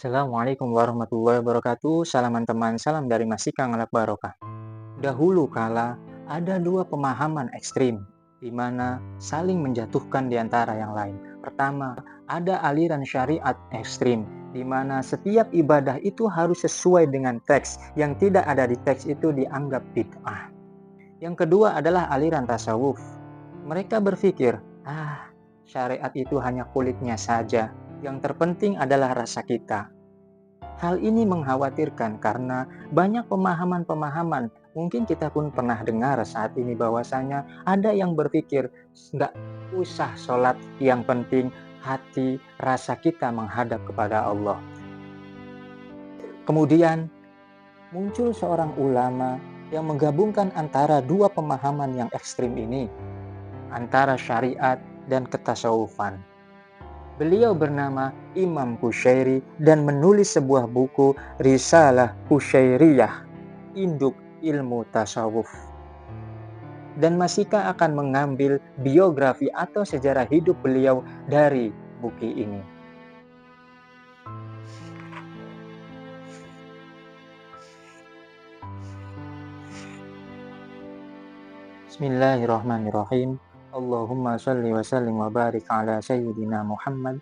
Assalamualaikum warahmatullahi wabarakatuh. Salaman teman, salam dari Mas Ikang Alak Barokah. Dahulu kala ada dua pemahaman ekstrim di mana saling menjatuhkan di antara yang lain. Pertama, ada aliran syariat ekstrim di mana setiap ibadah itu harus sesuai dengan teks, yang tidak ada di teks itu dianggap bid'ah. Yang kedua adalah aliran tasawuf. Mereka berpikir, syariat itu hanya kulitnya saja, yang terpenting adalah rasa kita. Hal ini mengkhawatirkan karena banyak pemahaman-pemahaman. Mungkin kita pun pernah dengar saat ini bahwasanya ada yang berpikir nggak usah sholat, yang penting hati rasa kita menghadap kepada Allah. Kemudian muncul seorang ulama yang menggabungkan antara dua pemahaman yang ekstrim ini, antara syariat dan ketasawufan. Beliau bernama Imam Qushairi dan menulis sebuah buku Risalah Qushairiyah, Induk Ilmu Tasawuf. Dan Masika akan mengambil biografi atau sejarah hidup beliau dari buku ini. Bismillahirrahmanirrahim. Allahumma shalli wa sallim wa barik ala sayyidina Muhammad.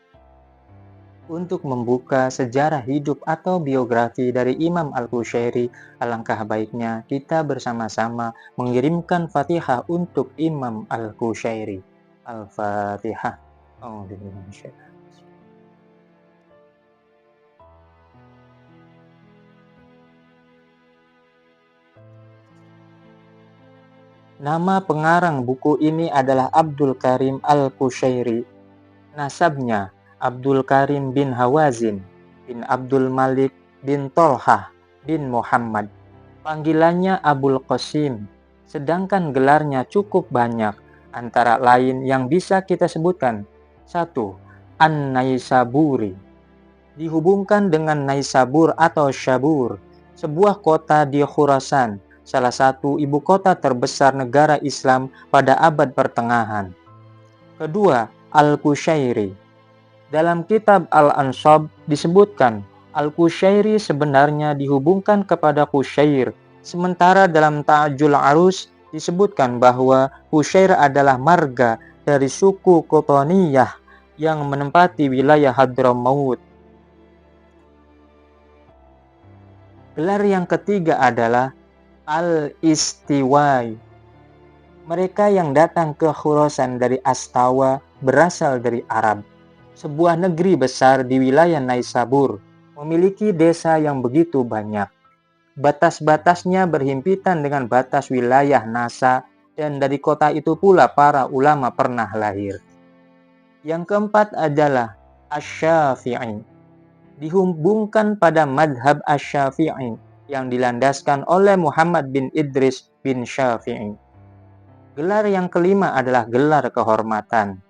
Untuk membuka sejarah hidup atau biografi dari Imam Al-Qushairi, alangkah baiknya kita bersama-sama mengirimkan Fatihah untuk Imam Al-Qushairi. Al-Fatihah. Nama pengarang buku ini adalah Abdul Karim Al-Qushairi. Nasabnya Abdul Karim bin Hawazin bin Abdul Malik bin Tolhah bin Muhammad. Panggilannya Abul Qasim, sedangkan gelarnya cukup banyak, antara lain yang bisa kita sebutkan. 1. An-Naisaburi. Dihubungkan dengan Naisabur atau Syabur, sebuah kota di Khurasan, salah satu ibu kota terbesar negara Islam pada abad pertengahan. Kedua, Al-Qushairi. Dalam kitab Al-Ansab disebutkan Al-Qushairi sebenarnya dihubungkan kepada Qushair, sementara dalam Ta'jul Arus disebutkan bahwa Qushair adalah marga dari suku Qotoniyah yang menempati wilayah Hadramaut. Gelar yang ketiga adalah Al-Istiwai. Mereka yang datang ke Khurasan dari Astawa berasal dari Arab, sebuah negeri besar di wilayah Naisabur, memiliki desa yang begitu banyak. Batas-batasnya berhimpitan dengan batas wilayah Nasa, dan dari kota itu pula para ulama pernah lahir. Yang keempat adalah Asy-Syafi'i. Dihubungkan pada madhab Asy-Syafi'i yang dilandaskan oleh Muhammad bin Idris bin Syafi'i. Gelar yang kelima adalah gelar kehormatan.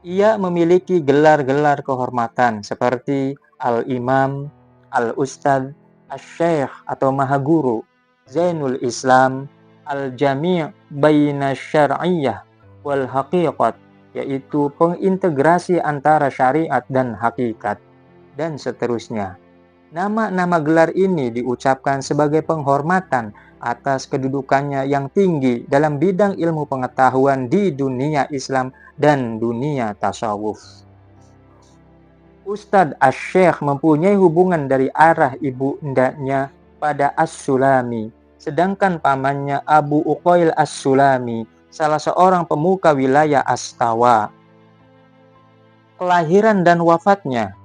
Ia memiliki gelar-gelar kehormatan seperti Al-Imam, Al-Ustadz, Asy-Syaikh atau Mahaguru, Zainul Islam, Al-Jami' Baina Syar'iyyah wal Haqiqat, yaitu pengintegrasi antara syariat dan hakikat, dan seterusnya. Nama-nama gelar ini diucapkan sebagai penghormatan atas kedudukannya yang tinggi dalam bidang ilmu pengetahuan di dunia Islam dan dunia tasawuf. Ustadz Asy-Syaikh mempunyai hubungan dari arah ibundanya pada As-Sulami, sedangkan pamannya Abu Uqail As-Sulami, salah seorang pemuka wilayah Astawa. Kelahiran dan wafatnya.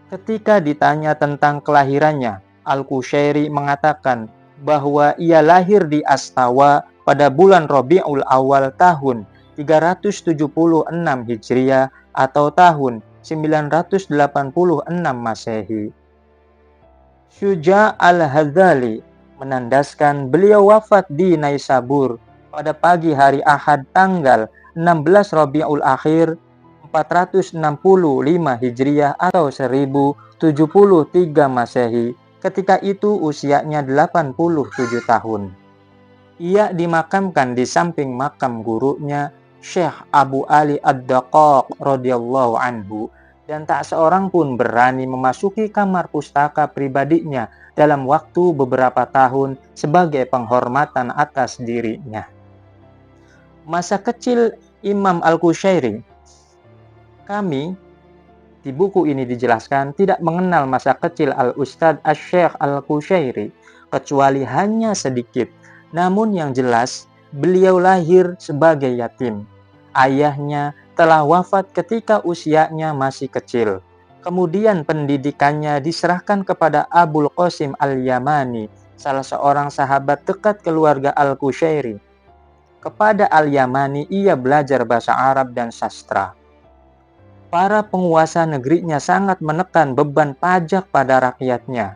Ketika ditanya tentang kelahirannya, Al-Qushairi mengatakan bahwa ia lahir di Astawa pada bulan Rabiul Awal tahun 376 Hijriah atau tahun 986 Masehi. Syuja Al-Hadzali menandaskan beliau wafat di Naisabur pada pagi hari Ahad tanggal 16 Rabiul Akhir 465 Hijriah atau 1073 Masehi. Ketika itu usianya 87 tahun. Ia dimakamkan di samping makam gurunya Syekh Abu Ali Ad-Daqaq radhiyallahu anhu dan tak seorang pun berani memasuki kamar pustaka pribadinya dalam waktu beberapa tahun sebagai penghormatan atas dirinya. Masa kecil Imam Al-Qushayri. Kami di buku ini dijelaskan tidak mengenal masa kecil Al-Ustadz Asy-Syaikh Al-Qushayri kecuali hanya sedikit. Namun yang jelas, beliau lahir sebagai yatim. Ayahnya telah wafat ketika usianya masih kecil. Kemudian pendidikannya diserahkan kepada Abul Qasim Al-Yamani, salah seorang sahabat dekat keluarga Al-Qushayri. Kepada Al-Yamani ia belajar bahasa Arab dan sastra. Para penguasa negerinya sangat menekan beban pajak pada rakyatnya.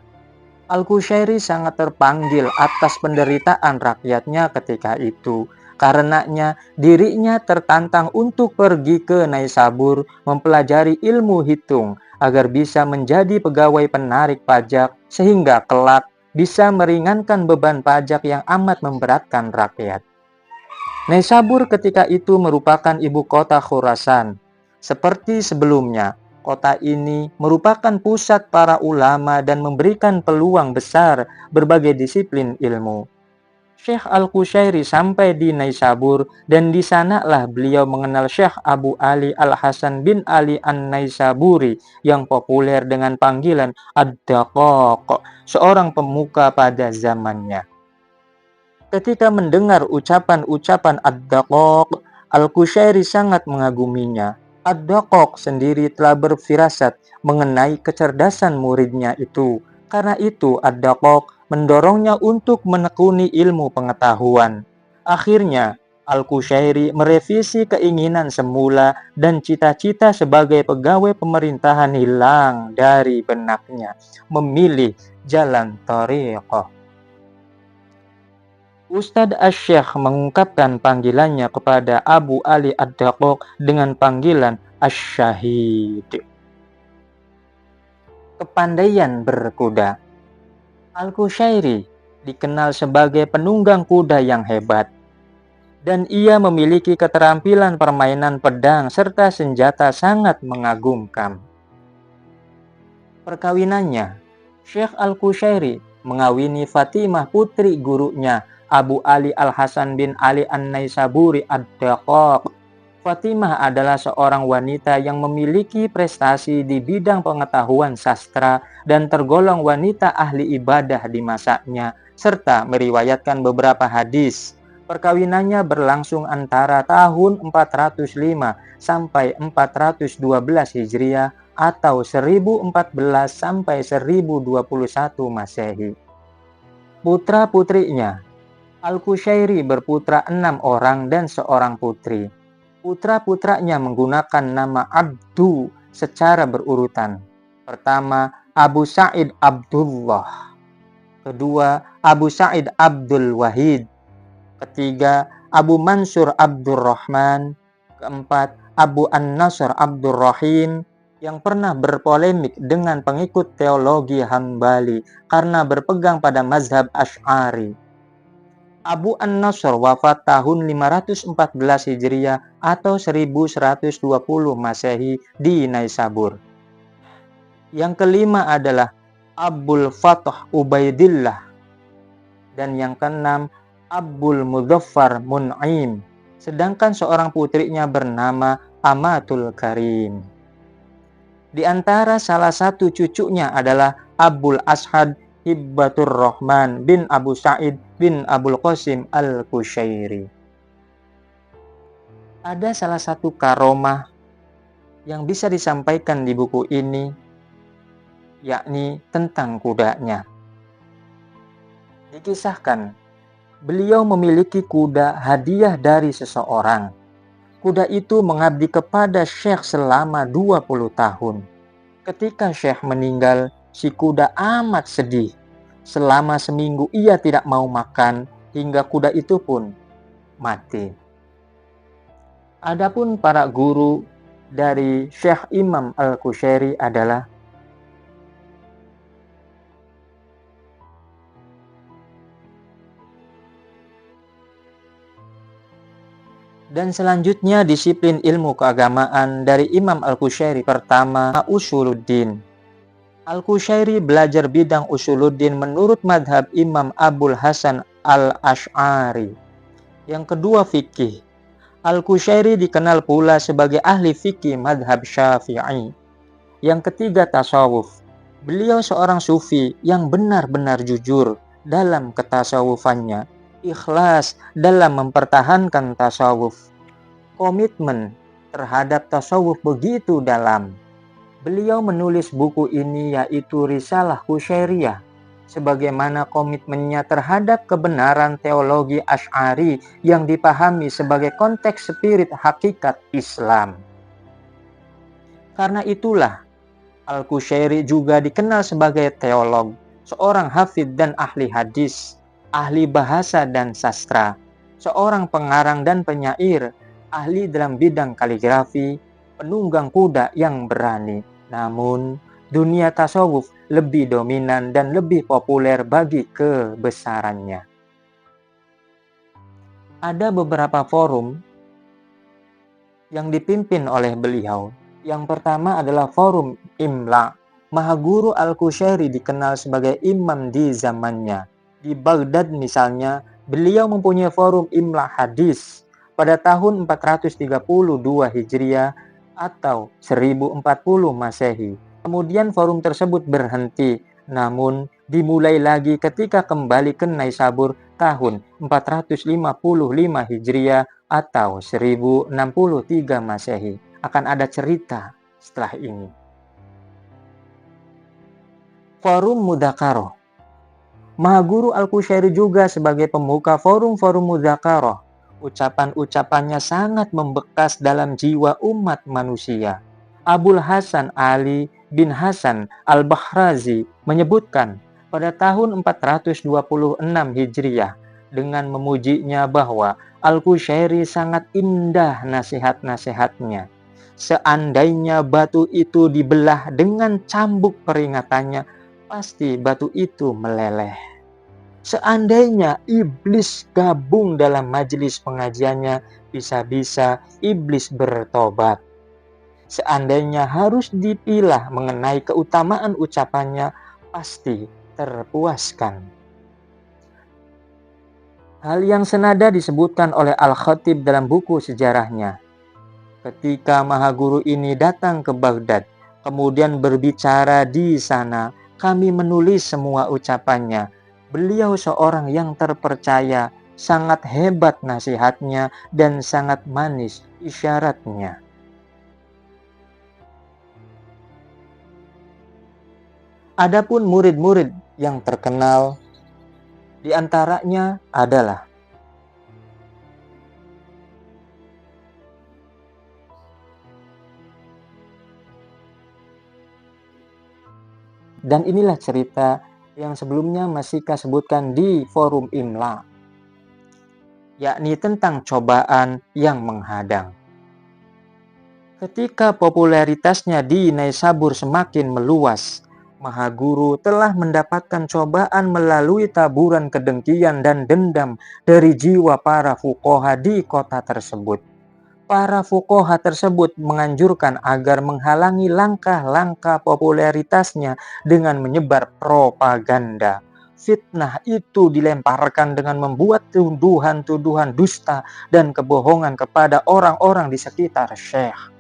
Al-Qushayri sangat terpanggil atas penderitaan rakyatnya ketika itu. Karenanya dirinya tertantang untuk pergi ke Naisabur mempelajari ilmu hitung agar bisa menjadi pegawai penarik pajak sehingga kelak bisa meringankan beban pajak yang amat memberatkan rakyat. Naisabur ketika itu merupakan ibu kota Khurasan. Seperti sebelumnya, kota ini merupakan pusat para ulama dan memberikan peluang besar berbagai disiplin ilmu. Syekh Al-Qushayri sampai di Naisabur dan di sanalah beliau mengenal Syekh Abu Ali Al-Hasan bin Ali An-Naisaburi yang populer dengan panggilan Ad-Daqaq, seorang pemuka pada zamannya. Ketika mendengar ucapan-ucapan Ad-Daqaq, Al-Qushayri sangat mengaguminya. Ad-Daqaq sendiri telah berfirasat mengenai kecerdasan muridnya itu. Karena itu, Ad-Daqaq mendorongnya untuk menekuni ilmu pengetahuan. Akhirnya, Al-Qushayri merevisi keinginan semula dan cita-cita sebagai pegawai pemerintahan hilang dari benaknya, memilih jalan thariqah. Ustadz Asy-Syaikh mengungkapkan panggilannya kepada Abu Ali Ad-Daqaq dengan panggilan Asy-Syahid. Kepandaian berkuda. Al-Qushayri dikenal sebagai penunggang kuda yang hebat, dan ia memiliki keterampilan permainan pedang serta senjata sangat mengagumkan. Perkawinannya, Syekh Al-Qushayri mengawini Fatimah putri gurunya Abu Ali Al-Hasan bin Ali An-Naisaburi Ad-Daqaq. Fatimah adalah seorang wanita yang memiliki prestasi di bidang pengetahuan sastra dan tergolong wanita ahli ibadah di masanya, serta meriwayatkan beberapa hadis. Perkawinannya berlangsung antara tahun 405 sampai 412 Hijriah atau 1014 sampai 1021 Masehi. Putra-putrinya, Al-Qushayri berputra 6 orang dan seorang putri. Putra-putranya menggunakan nama Abdu secara berurutan. Pertama, Abu Sa'id Abdullah. Kedua, Abu Sa'id Abdul Wahid. Ketiga, Abu Mansur Abdurrahman. Keempat, Abu An-Nasr Abdurrahim, yang pernah berpolemik dengan pengikut teologi Hambali karena berpegang pada mazhab Asy'ari. Abu An-Nasr wafat tahun 514 Hijriah atau 1120 Masehi di Naisabur. Yang kelima adalah Abul Fath Ubaidillah, dan yang keenam Abul Mudzaffar Mun'im, sedangkan seorang putrinya bernama Amatul Karim. Di antara salah satu cucunya adalah Abul Ashad Hibbatur Rahman bin Abu Sa'id bin Abul Qasim Al-Qushayri. Ada salah satu karomah yang bisa disampaikan di buku ini, yakni tentang kudanya. Dikisahkan, beliau memiliki kuda hadiah dari seseorang. Kuda itu mengabdi kepada Syekh selama 20 tahun. Ketika Syekh meninggal, si kuda amat sedih. Selama seminggu ia tidak mau makan, hingga kuda itu pun mati. Adapun para guru dari Syekh Imam Al-Qushayri adalah Dan selanjutnya disiplin ilmu keagamaan dari Imam Al-Qushayri. Pertama, Usuluddin. Al-Qushayri belajar bidang usuluddin menurut madhab Imam Abul Hasan Al-Ash'ari. Yang kedua, fikih. Al-Qushayri dikenal pula sebagai ahli fikih madhab Syafi'i. Yang ketiga, tasawuf. Beliau seorang sufi yang benar-benar jujur dalam ketasawufannya, ikhlas dalam mempertahankan tasawuf. Komitmen terhadap tasawuf begitu dalam. Beliau menulis buku ini yaitu Risalah Qushairiyah, sebagaimana komitmennya terhadap kebenaran teologi Asy'ari yang dipahami sebagai konteks spirit hakikat Islam. Karena itulah Al-Qushayri juga dikenal sebagai teolog, seorang hafidh dan ahli hadis, ahli bahasa dan sastra, seorang pengarang dan penyair, ahli dalam bidang kaligrafi, penunggang kuda yang berani. Namun, dunia tasawuf lebih dominan dan lebih populer bagi kebesarannya. Ada beberapa forum yang dipimpin oleh beliau. Yang pertama adalah forum Imla. Mahaguru Al-Qushayri dikenal sebagai imam di zamannya. Di Baghdad misalnya, beliau mempunyai forum Imla hadis pada tahun 432 Hijriah atau 1040 Masehi. Kemudian forum tersebut berhenti, namun dimulai lagi ketika kembali ke Naisabur tahun 455 Hijriah atau 1063 Masehi. Akan ada cerita setelah ini. Forum Mudzakarah. Mahaguru Al-Qushayri juga sebagai pemuka forum-forum Mudzakarah. Ucapan-ucapannya sangat membekas dalam jiwa umat manusia. Abul Hasan Ali bin Hasan Al-Bahrazi menyebutkan pada tahun 426 Hijriah dengan memujinya bahwa Al-Qushayri sangat indah nasihat-nasihatnya. Seandainya batu itu dibelah dengan cambuk peringatannya, pasti batu itu meleleh. Seandainya iblis gabung dalam majelis pengajiannya, bisa-bisa iblis bertobat. Seandainya harus dipilah mengenai keutamaan ucapannya, pasti terpuaskan. Hal yang senada disebutkan oleh Al-Khatib dalam buku sejarahnya. Ketika Mahaguru ini datang ke Baghdad, kemudian berbicara di sana, kami menulis semua ucapannya. Beliau seorang yang terpercaya, sangat hebat nasihatnya, dan sangat manis isyaratnya. Adapun murid-murid yang terkenal, di antaranya adalah dan inilah cerita yang sebelumnya masih Kak sebutkan di forum Imla, yakni tentang cobaan yang menghadang. Ketika popularitasnya di Naisabur semakin meluas, Mahaguru telah mendapatkan cobaan melalui taburan kedengkian dan dendam dari jiwa para fuqaha di kota tersebut. Para fuqaha tersebut menganjurkan agar menghalangi langkah-langkah popularitasnya dengan menyebar propaganda. Fitnah itu dilemparkan dengan membuat tuduhan-tuduhan dusta dan kebohongan kepada orang-orang di sekitar Syekh.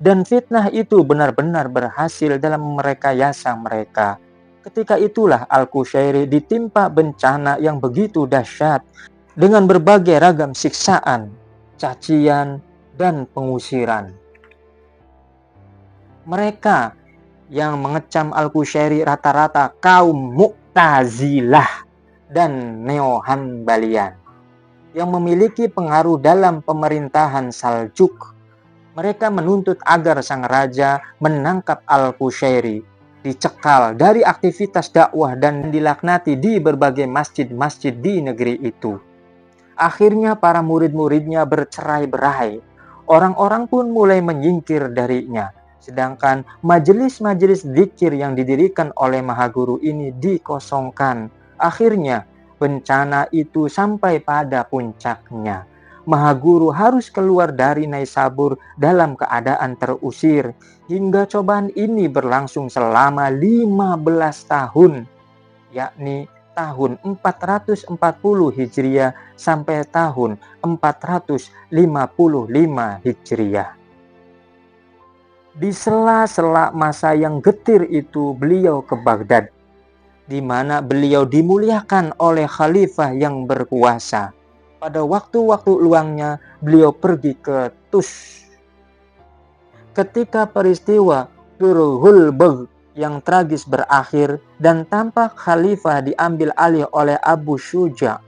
Dan fitnah itu benar-benar berhasil dalam merekayasa mereka. Ketika itulah Al-Qushayri ditimpa bencana yang begitu dahsyat dengan berbagai ragam siksaan, cacian, dan pengusiran. Mereka yang mengecam Al-Qushayri rata-rata kaum Mu'tazilah dan Neo-Hanbalian yang memiliki pengaruh dalam pemerintahan Saljuk. Mereka menuntut agar sang raja menangkap Al-Qushayri, dicekal dari aktivitas dakwah dan dilaknati di berbagai masjid-masjid di negeri itu. Akhirnya para murid-muridnya bercerai-berai. Orang-orang pun mulai menyingkir darinya. Sedangkan majelis-majelis zikir yang didirikan oleh Mahaguru ini dikosongkan. Akhirnya bencana itu sampai pada puncaknya. Mahaguru harus keluar dari Naisabur dalam keadaan terusir, hingga cobaan ini berlangsung selama 15 tahun, yakni tahun 440 Hijriah sampai tahun 455 Hijriah. Di sela-sela masa yang getir itu, beliau ke Baghdad, di mana beliau dimuliakan oleh khalifah yang berkuasa. Pada waktu-waktu luangnya, beliau pergi ke Tus. Ketika peristiwa Turhul Bagh yang tragis berakhir dan tampak khalifah diambil alih oleh Abu Syuja,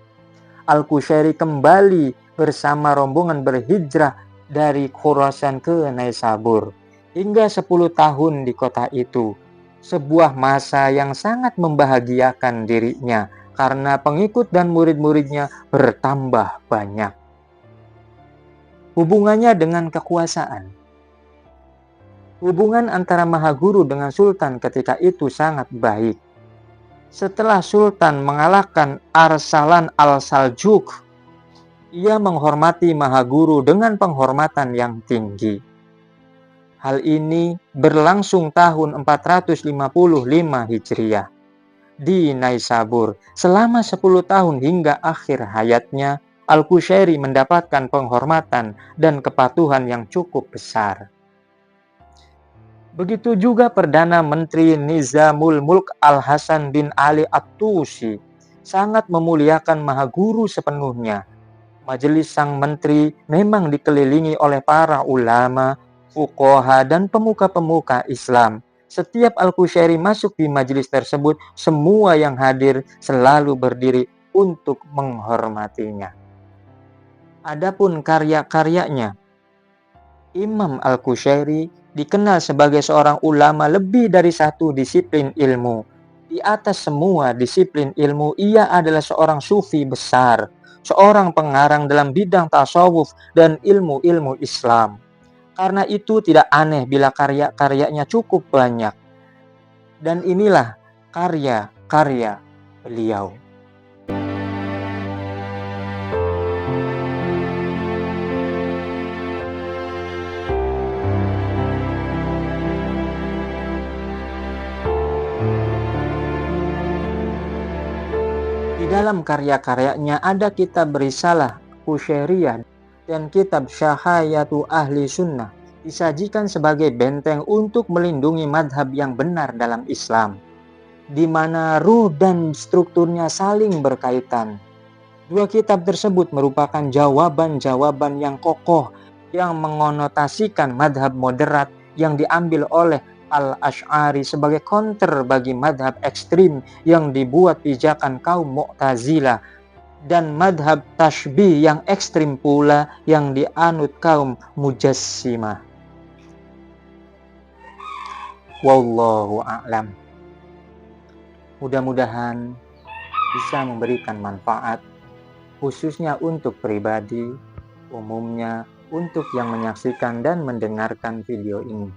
Al-Qushairi kembali bersama rombongan berhijrah dari Khurasan ke Naisabur. Hingga 10 tahun di kota itu, sebuah masa yang sangat membahagiakan dirinya karena pengikut dan murid-muridnya bertambah banyak. Hubungannya dengan kekuasaan. Hubungan antara Mahaguru dengan Sultan ketika itu sangat baik. Setelah Sultan mengalahkan Arsalan al-Saljuk, ia menghormati Mahaguru dengan penghormatan yang tinggi. Hal ini berlangsung tahun 455 Hijriah di Naisabur. Selama 10 tahun hingga akhir hayatnya, Al-Qushairi mendapatkan penghormatan dan kepatuhan yang cukup besar. Begitu juga Perdana Menteri Nizamul Mulk Al-Hasan bin Ali At-Tusi sangat memuliakan Mahaguru sepenuhnya. Majelis sang menteri memang dikelilingi oleh para ulama, fuqaha, dan pemuka-pemuka Islam. Setiap Al-Qushairi masuk di majelis tersebut, semua yang hadir selalu berdiri untuk menghormatinya. Adapun karya-karyanya, Imam Al-Qushairi dikenal sebagai seorang ulama lebih dari satu disiplin ilmu. Di atas semua disiplin ilmu, ia adalah seorang sufi besar, seorang pengarang dalam bidang tasawuf dan ilmu-ilmu Islam. Karena itu tidak aneh bila karya-karyanya cukup banyak. Dan inilah karya-karya beliau. Di dalam karya-karyanya ada kitab Risalah Qushairiyah dan kitab Syahayatu Ahli Sunnah, disajikan sebagai benteng untuk melindungi madhab yang benar dalam Islam, di mana ruh dan strukturnya saling berkaitan. Dua kitab tersebut merupakan jawaban-jawaban yang kokoh yang mengonotasikan madhab moderat yang diambil oleh Al-Asy'ari sebagai counter bagi madhab ekstrim yang dibuat pijakan kaum Mu'tazilah, dan madhab tashbih yang ekstrim pula yang dianut kaum Mujassimah. Wallahu a'lam. Mudah-mudahan bisa memberikan manfaat, khususnya untuk pribadi, umumnya untuk yang menyaksikan dan mendengarkan video ini.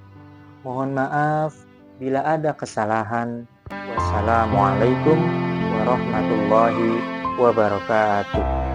Mohon maaf bila ada kesalahan. Wassalamualaikum warahmatullahi wabarakatuh.